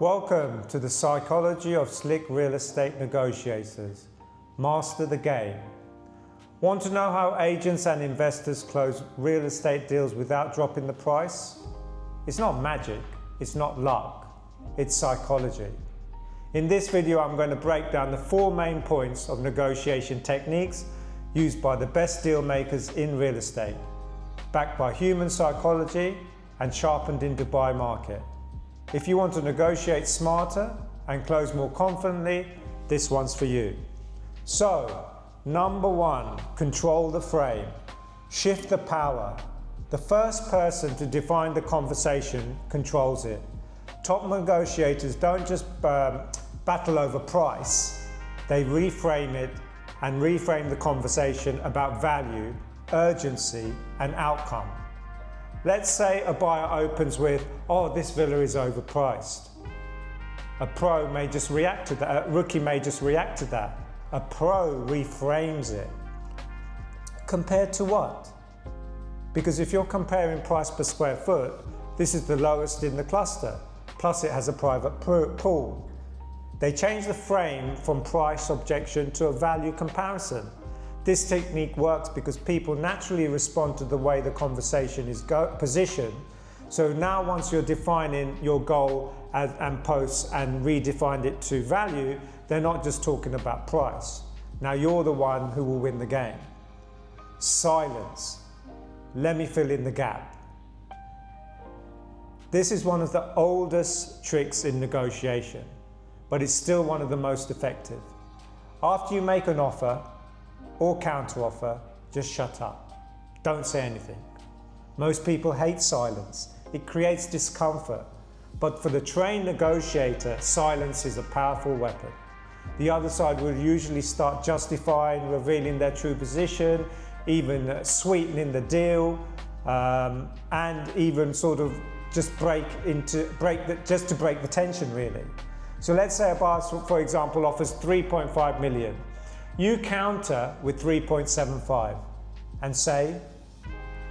Welcome to the psychology of slick real estate negotiators. Master the game. Want to know how agents and investors close real estate deals without dropping the price? It's not magic, it's not luck, it's psychology. In this video, I'm going to break down the 4 main points of negotiation techniques used by the best deal makers in real estate, backed by human psychology and sharpened in Dubai market. If you want to negotiate smarter and close more confidently, this one's for you. So, number 1, control the frame. Shift the power. The first person to define the conversation controls it. Top negotiators don't just battle over price, they reframe it and reframe the conversation about value, urgency, and outcome. Let's say a buyer opens with, "Oh, this villa is overpriced." A pro may just react to that, a rookie may just react to that. A pro reframes it. Compared to what? Because if you're comparing price per square foot, this is the lowest in the cluster, plus it has a private pool. They change the frame from price objection to a value comparison. This technique works because people naturally respond to the way the conversation is positioned. So now once you're defining your goal and posts and redefined it to value, they're not just talking about price. Now you're the one who will win the game. Silence. Let me fill in the gap. This is one of the oldest tricks in negotiation, but it's still one of the most effective. After you make an offer or counter-offer, just shut up. Don't say anything. Most people hate silence. It creates discomfort. But for the trained negotiator, silence is a powerful weapon. The other side will usually start justifying, revealing their true position, even sweetening the deal, and even sort of just to break the tension really. So let's say a buyer, for example, offers 3.5 million. You counter with 3.75 and say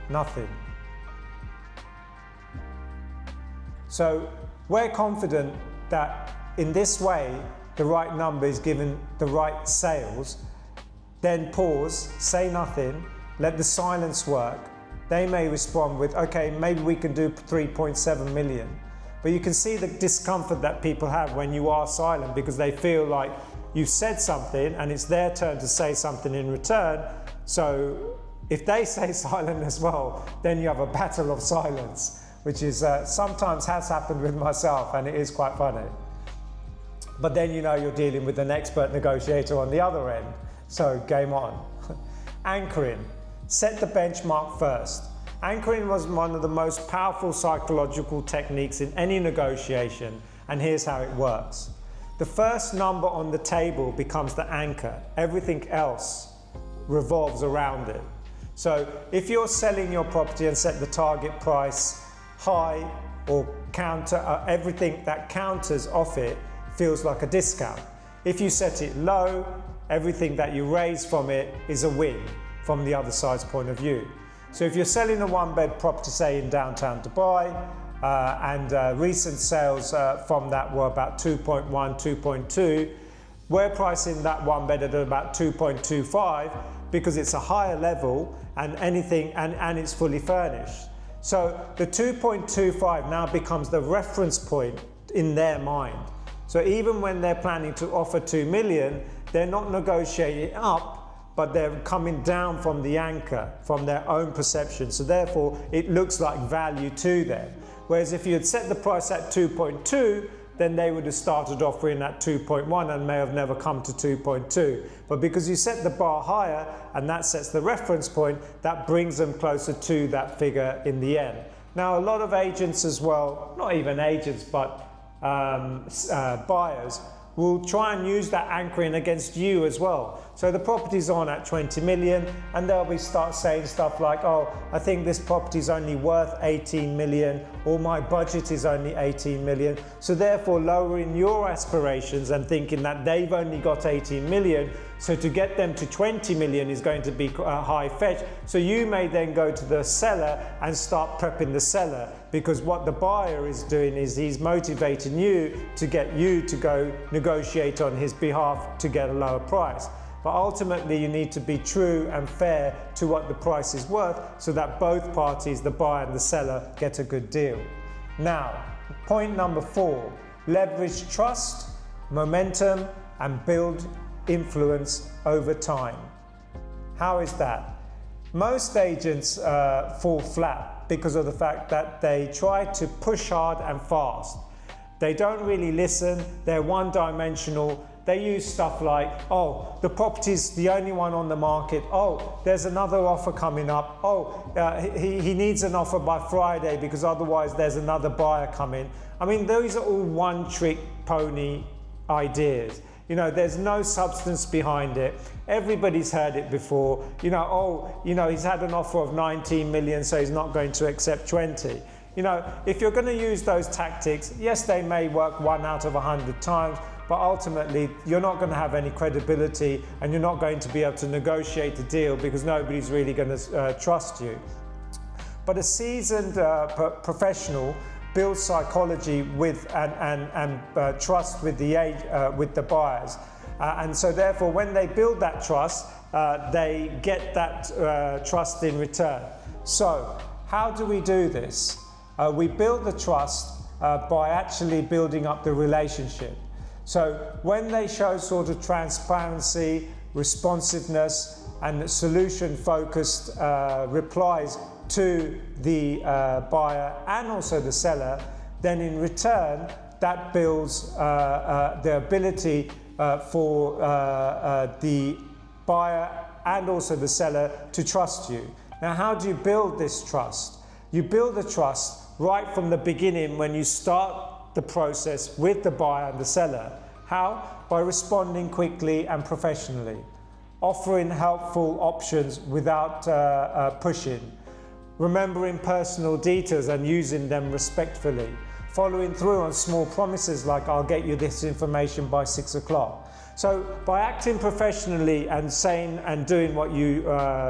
nothing. So we're confident that in this way the right number is given the right sales. Then pause, say nothing, let the silence work. They may respond with, okay, maybe we can do 3.7 million. But you can see the discomfort that people have when you are silent because they feel like you've said something and it's their turn to say something in return. So if they say silent as well, then you have a battle of silence, which is sometimes has happened with myself, and it is quite funny. But then you know you're dealing with an expert negotiator on the other end. So game on. Anchoring. Set the benchmark first. Anchoring was one of the most powerful psychological techniques in any negotiation, and here's how it works. The first number on the table becomes the anchor. Everything else revolves around it. So if you're selling your property and set the target price high or counter, everything that counters off it feels like a discount. If you set it low, everything that you raise from it is a win from the other side's point of view. So if you're selling a 1-bed property, say in downtown Dubai, and recent sales from that were about 2.1, 2.2. We're pricing that 1-bed at about 2.25 because it's a higher level and it's fully furnished. So the 2.25 now becomes the reference point in their mind. So even when they're planning to offer 2 million, they're not negotiating up, but they're coming down from the anchor, from their own perception. So therefore, it looks like value to them. Whereas if you had set the price at 2.2, then they would have started offering at 2.1 and may have never come to 2.2. But because you set the bar higher and that sets the reference point, that brings them closer to that figure in the end. Now, a lot of agents as well, not even agents, but buyers, will try and use that anchoring against you as well. So the property's on at 20 million and they'll start saying stuff like, oh, I think this property's only worth 18 million, or my budget is only 18 million. So therefore lowering your aspirations and thinking that they've only got 18 million, So to get them to 20 million is going to be a high fetch. So you may then go to the seller and start prepping the seller, because what the buyer is doing is he's motivating you to get you to go negotiate on his behalf to get a lower price. But ultimately you need to be true and fair to what the price is worth so that both parties, the buyer and the seller, get a good deal. Now, point number 4, leverage trust, momentum, and build influence over time. How is that? Most agents fall flat because of the fact that they try to push hard and fast. They don't really listen, they're one-dimensional. They use stuff like, oh, the property's the only one on the market. Oh, there's another offer coming up. Oh, he needs an offer by Friday because otherwise there's another buyer coming. I mean, those are all one-trick pony ideas. You know, there's no substance behind it. Everybody's heard it before. You know, oh, you know, he's had an offer of 19 million, so he's not going to accept 20. You know, if you're going to use those tactics, yes, they may work 1 out of 100 times, but ultimately you're not going to have any credibility and you're not going to be able to negotiate a deal because nobody's really going to trust you. But a seasoned professional builds psychology with and trust with the buyers, and so therefore when they build that trust, they get that trust in return. So how do we do this? We build the trust by actually building up the relationship. So when they show sort of transparency, responsiveness, and solution-focused replies to the buyer and also the seller, then in return that builds the ability for the buyer and also the seller to trust you. Now, how do you build this trust? You build the trust right from the beginning when you start the process with the buyer and the seller. How? By responding quickly and professionally, offering helpful options without pushing, remembering personal details and using them respectfully, following through on small promises like I'll get you this information by 6 o'clock. So by acting professionally and saying and doing what you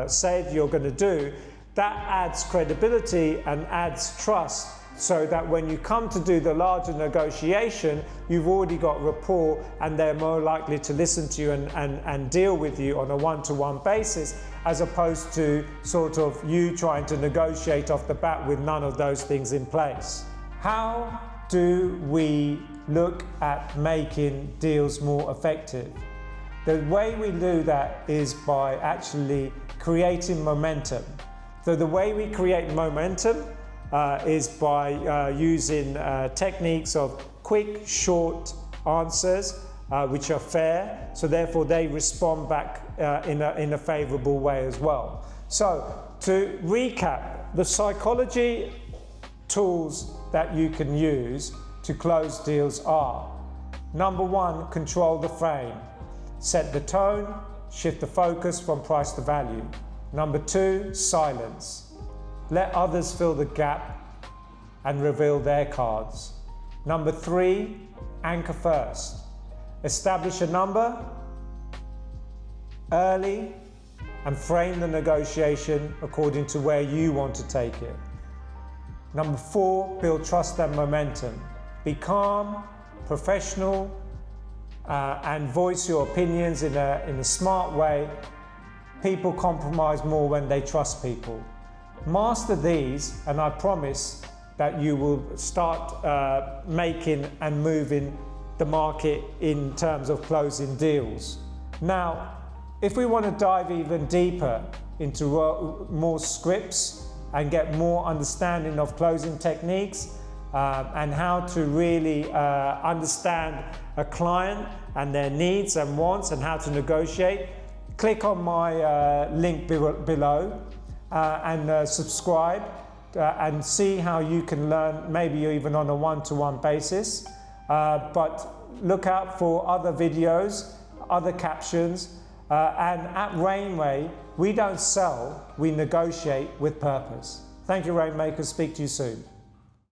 said you're going to do, that adds credibility and adds trust, so that when you come to do the larger negotiation, you've already got rapport and they're more likely to listen to you and deal with you on a one-to-one basis, as opposed to sort of you trying to negotiate off the bat with none of those things in place. How do we look at making deals more effective? The way we do that is by actually creating momentum. So the way we create momentum is by using techniques of quick, short answers, which are fair, so therefore they respond back in a favorable way as well. So to recap, the psychology tools that you can use to close deals are: number 1, control the frame. Set the tone, shift the focus from price to value. Number 2, silence. Let others fill the gap and reveal their cards. Number 3, anchor first. Establish a number early and frame the negotiation according to where you want to take it. Number 4, build trust and momentum. Be calm, professional, and voice your opinions in a smart way. People compromise more when they trust people. Master these and I promise that you will start making and moving the market in terms of closing deals. Now, if we want to dive even deeper into more scripts and get more understanding of closing techniques and how to really understand a client and their needs and wants and how to negotiate, click on my link below and subscribe and see how you can learn, maybe even on a one-to-one basis. But look out for other videos, other captions, and at Reignway, we don't sell, we negotiate with purpose. Thank you, Rainmakers. Speak to you soon.